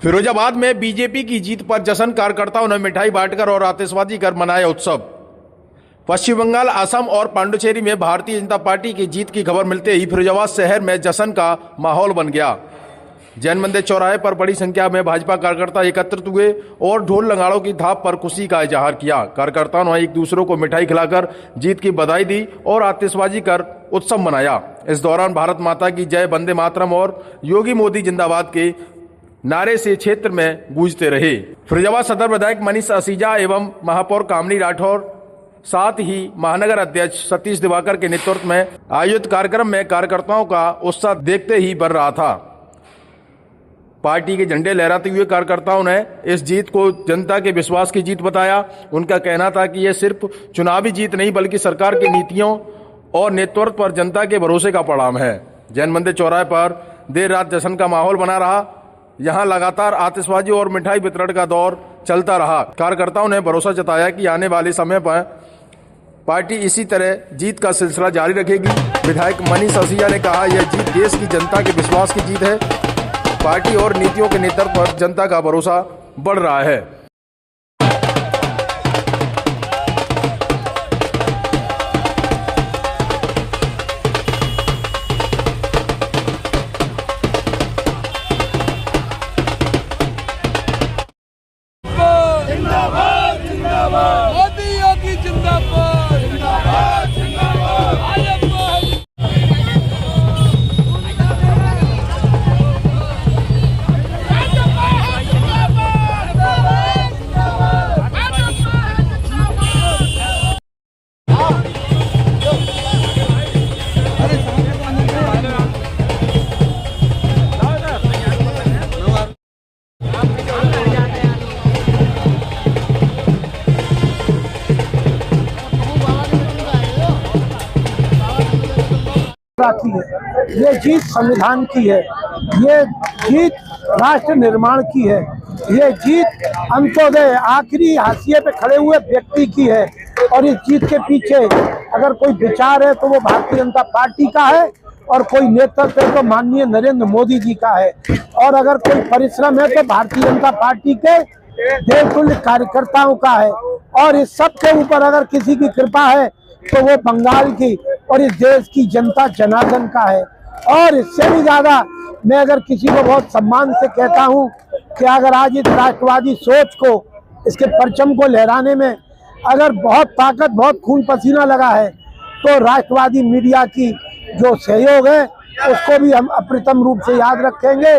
फिरोजाबाद में बीजेपी की जीत पर जश्न, कार्यकर्ताओं ने मिठाई बांटकर और आतिशबाजी कर मनाया उत्सव। पश्चिम बंगाल, असम और पांडुचेरी में भारतीय जनता पार्टी की जीत की खबर मिलते ही फिरोजाबाद शहर में जश्न का माहौल बन गया। जैन मंदिर चौराहे पर बड़ी संख्या में भाजपा कार्यकर्ता एकत्रित हुए और ढोल नगाड़ों की थाप पर खुशी का इजहार किया। कार्यकर्ताओं ने एक दूसरे को मिठाई खिलाकर जीत की बधाई दी और आतिशबाजी कर उत्सव मनाया। इस दौरान भारत माता की जय, वंदे मातरम और योगी मोदी जिंदाबाद के नारे से क्षेत्र में गूंजते रहे। फिरोजाबाद सदर विधायक मनीष असीजा एवं महापौर कामनी राठौर, साथ ही महानगर अध्यक्ष सतीश दिवाकर के नेतृत्व में आयोजित कार्यक्रम में कार्यकर्ताओं का उत्साह देखते ही बढ़ रहा था। पार्टी के झंडे लहराते हुए कार्यकर्ताओं ने इस जीत को जनता के विश्वास की जीत बताया। उनका कहना था कि यह सिर्फ चुनावी जीत नहीं बल्कि सरकार की नीतियों और नेतृत्व पर जनता के भरोसे का परिणाम है। जैन मंदिर चौराहे पर देर रात जश्न का माहौल बना रहा। यहां लगातार आतिशबाजी और मिठाई वितरण का दौर चलता रहा। कार्यकर्ताओं ने भरोसा जताया कि आने वाले समय पर पार्टी इसी तरह जीत का सिलसिला जारी रखेगी। विधायक मनीष असीजा ने कहा, यह जीत देश की जनता के विश्वास की जीत है। पार्टी और नीतियों के नेतृत्व पर जनता का भरोसा बढ़ रहा है। जिंदाबाद जिंदाबाद मोदी योगी जिंदाबाद जिंदाबाद जिंदाबाद की है, ये जीत संविधान की है, ये जीत राष्ट्र निर्माण की है, ये जीत अंत्योदय आखिरी हाशिए पे खड़े हुए व्यक्ति की है। और इस जीत के पीछे अगर कोई विचार है तो वो भारतीय जनता पार्टी का है और कोई नेतृत्व है तो माननीय नरेंद्र मोदी जी का है। और अगर कोई परिश्रम है तो भारतीय जनता पार्टी के देवतुल्य कार्यकर्ताओं का है। और इस सब के ऊपर अगर किसी की कृपा है तो वो बंगाल की और इस देश की जनता जनार्दन का है। और इससे भी ज्यादा मैं अगर किसी को बहुत सम्मान से कहता हूं कि अगर आज इस राष्ट्रवादी सोच को, इसके परचम को लहराने में अगर बहुत ताकत, बहुत खून पसीना लगा है तो राष्ट्रवादी मीडिया की जो सहयोग है उसको भी हम अप्रतिम रूप से याद रखेंगे।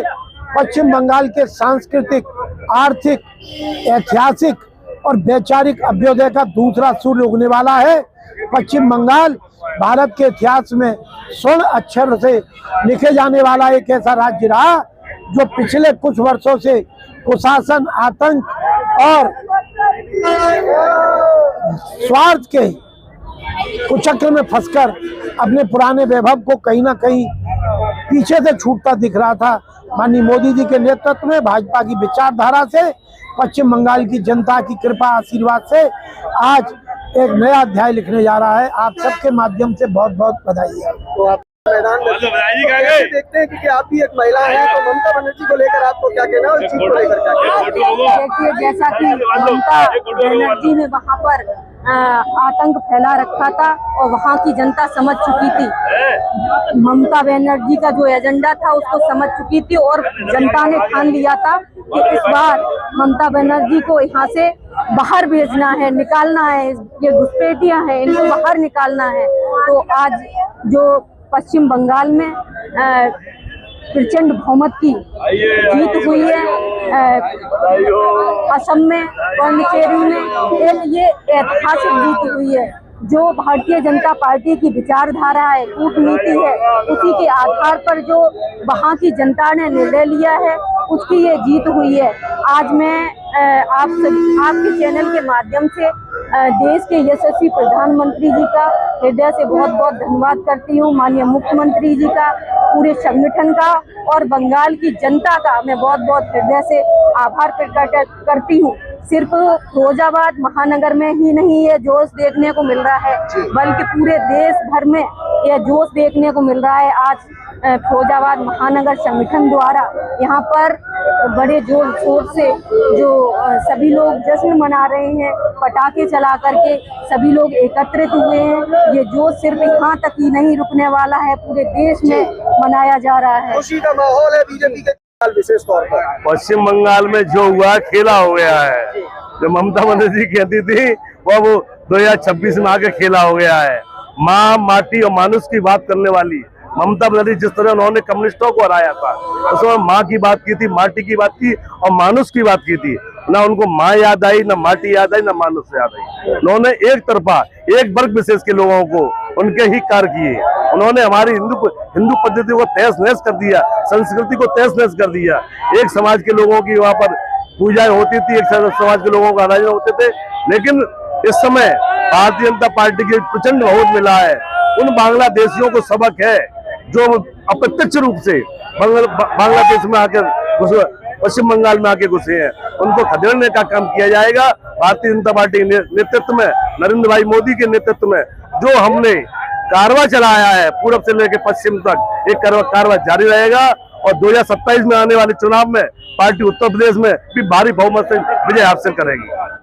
पश्चिम बंगाल के सांस्कृतिक, आर्थिक, ऐतिहासिक और वैचारिक अभ्युदय का दूसरा सूर्य उगने वाला है। पश्चिम बंगाल भारत के इतिहास में स्वर्ण अक्षर से लिखे जाने वाला एक ऐसा राज्य रहा जो पिछले कुछ वर्षों से कुशासन, आतंक और स्वार्थ के कुचक्र में फंसकर अपने पुराने वैभव को कहीं ना कहीं पीछे से छूटता दिख रहा था। माननीय मोदी जी के नेतृत्व में, भाजपा की विचारधारा से, पश्चिम बंगाल की जनता की कृपा आशीर्वाद से आज एक नया अध्याय लिखने जा रहा है। आप सबके माध्यम से बहुत बहुत बधाई है। तो आप मैदान में देखते हैं क्योंकि आप भी एक महिला हैं, तो ममता बनर्जी को लेकर आपको क्या कहना है और जीत को लेकर क्या कहना है? देखिए, जैसा कि ममता बनर्जी ने वहाँ पर आतंक फैला रखा था और वहाँ की जनता समझ चुकी थी। ममता बनर्जी का जो एजेंडा था उसको समझ चुकी थी और जनता ने ठान लिया था कि इस बार ममता बनर्जी को यहाँ से बाहर भेजना है, निकालना है। ये घुसपैठियां हैं, इनको बाहर निकालना है। तो आज जो पश्चिम बंगाल में प्रचंड बहुमत की जीत हुई है, असम में, पांडिचेरी में ये ऐतिहासिक जीत हुई है। जो भारतीय जनता पार्टी की विचारधारा है, कूटनीति है, उसी के आधार पर जो वहाँ की जनता ने निर्णय लिया है उसकी ये जीत हुई है। आज मैं आपके चैनल के माध्यम से देश के यशस्वी प्रधानमंत्री जी का हृदय से बहुत बहुत धन्यवाद करती हूँ। माननीय मुख्यमंत्री जी का, पूरे संगठन का और बंगाल की जनता का मैं बहुत बहुत हृदय से आभार प्रकट करती हूँ। सिर्फ फिरोजाबाद महानगर में ही नहीं ये जोश देखने को मिल रहा है, बल्कि पूरे देश भर में यह जोश देखने को मिल रहा है। आज फिरोजाबाद महानगर संगठन द्वारा यहाँ पर बड़े जोर शोर से जो सभी लोग जश्न मना रहे हैं, पटाखे चला करके सभी लोग एकत्रित हुए हैं। ये जोश सिर्फ यहाँ तक ही नहीं रुकने वाला है, पूरे देश में मनाया जा रहा है। खुशी का माहौल है बीजेपी के विशेष तौर पर। पश्चिम बंगाल में जो हुआ खेला हो गया है। जो ममता बनर्जी कहती थी वो 2026 में आके खेला हो गया है। माँ, माटी और मानुष की बात करने वाली ममता बनर्जी जिस तरह उन्होंने कम्युनिस्टों को हराया था, उसमें माँ की बात की थी, माटी की बात की और मानुष की बात की थी। ना उनको माँ याद आई, ना माटी याद आई, ना मानुष याद आई। उन्होंने एक तरफा एक वर्ग विशेष के लोगों को उनके ही कार्य किए। उन्होंने हमारी हिंदू पद्धति को तहस नहस कर दिया, संस्कृति को तहस नहस कर दिया। एक समाज के लोगों की वहां पर पूजाएं होती थी, एक समाज के लोगों का आराधना होते थे। लेकिन इस समय भारतीय जनता पार्टी की प्रचंड बहुत मिला है। उन बांग्लादेशियों को सबक है जो अप्रत्यक्ष रूप से बांग्लादेश में आकर पश्चिम बंगाल में आके घुसे हैं। उनको खदेड़ने का काम किया जाएगा। भारतीय जनता पार्टी के नेतृत्व में, नरेंद्र भाई मोदी के नेतृत्व में जो हमने कारवा चलाया है पूर्व से लेकर पश्चिम तक, एक कारवा जारी रहेगा। और 2027 में आने वाले चुनाव में पार्टी उत्तर प्रदेश में भी भारी बहुमत से विजय हासिल करेगी।